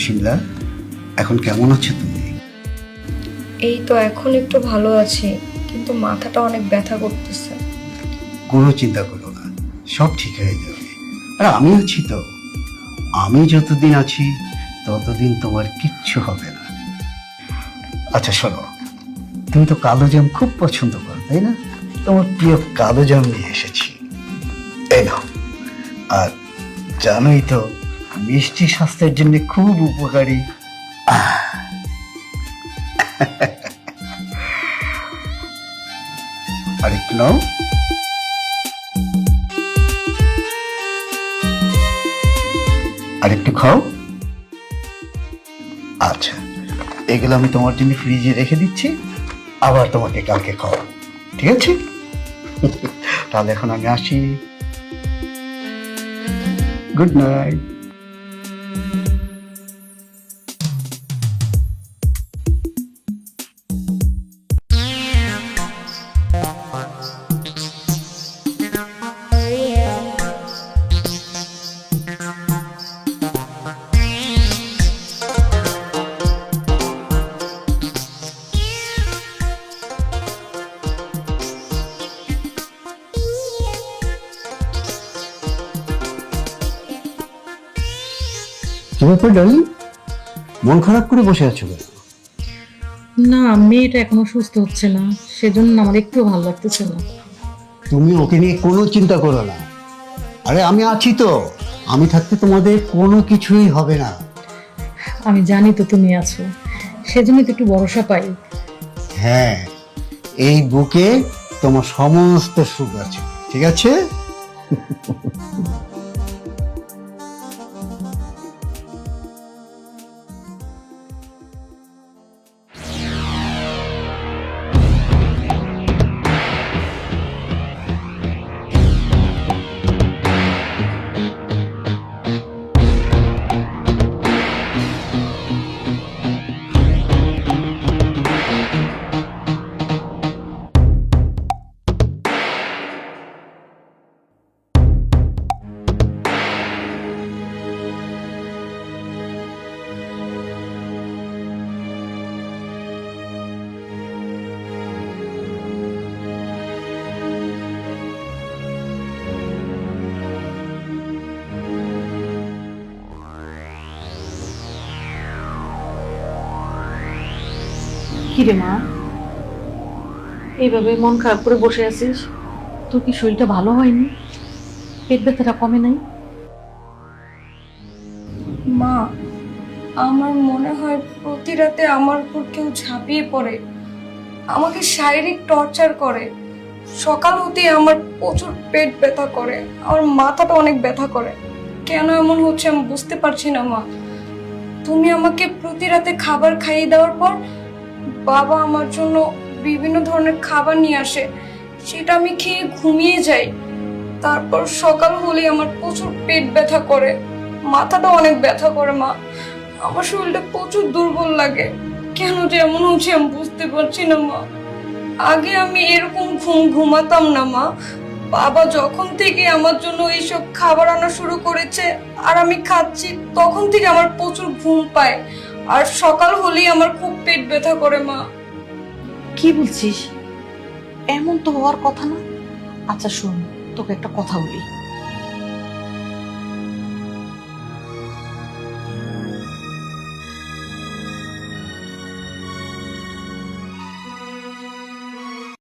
শিমলা, এখন কেমন আছো তুমি? এই তো এখন একটু ভালো আছি, কিন্তু মাথাটা অনেক ব্যথা করতেছে। কোনো চিন্তা করো না, সব ঠিক হয়ে যাবে। আর আমি আছি তো, আমি যতদিন আছি ততদিন তোমার কিচ্ছু হবে না। আচ্ছা শোনো, তুমি তো কালো জাম খুব পছন্দ করো তাই না? তোমার প্রিয় কালো জাম নিয়ে এসেছি, এই নাও। আর জানোই তো মিষ্টি স্বাস্থ্যের জন্য খুব উপকারী। আর একটু নাও। আর একটু খাও। আচ্ছা, এগুলো আমি তোমার জন্য ফ্রিজে রেখে দিচ্ছি, আবার তোমাকে কালকে খাওয়াবো, ঠিক আছে? তাহলে এখন আমি আসি। Good night. কি ব্যাপার ডার্লিং, মন খারাপ করে বসে আছো কেন? না, মেয়েটা এখনো সুস্থ হচ্ছে না, সেজন্য আমার একটু ভালো লাগতেছে না। তুমি ওকে নিয়ে কোনো চিন্তা করো না। আরে আমি আছি তো, আমি থাকতে তোমাদের কোনো কিছুই হবে না। আমি জানি তো তুমি আছো, সেজন্য তো একটু ভরসা পাই। হ্যাঁ, এই বুকে তোমার সমস্ত সুখ আছে, ঠিক আছে? কিরে মা, এইভাবে মন খারাপ করে বসে আছিস? তোর কি শরীরটা ভালো হয়নি? পেট ব্যথাটা কমে নাই? মা, আমার মনে হয় প্রতি রাতে আমার উপর কেউ ঝাঁপিয়ে পড়ে, আমাকে শারীরিক টর্চার করে। সকাল হতেই আমার প্রচুর পেট ব্যথা করে, আমার মাথাটা অনেক ব্যথা করে। কেন এমন হচ্ছে আমি বুঝতে পারছি না মা। তুমি আমাকে প্রতি রাতে খাবার খাইয়ে দেওয়ার পর বাবা আমার জন্য বিভিন্ন ধরনের খাবার নিয়ে আসে, সেটা আমি খেয়ে ঘুমিয়ে যাই। তারপর সকাল হলেই আমার প্রচুর পেট ব্যথা করে, মাথাটা অনেক ব্যথা করে মা। আমার শরীরটা প্রচুর দুর্বল লাগে। কেন যে এমন হচ্ছে আমি বুঝতে পারছি না মা। আগে আমি এরকম ঘুমাতাম না মা। বাবা যখন থেকে আমার জন্য এইসব খাবার আনা শুরু করেছে আর আমি খাচ্ছি, তখন থেকে আমার প্রচুর ঘুম পায়, আর সকাল হলেই আমার খুব পেট ব্যথা করে মা। কি বলছিস? এমন তো হওয়ার কথা না। আচ্ছা শোন, তোকে একটা কথা বলি।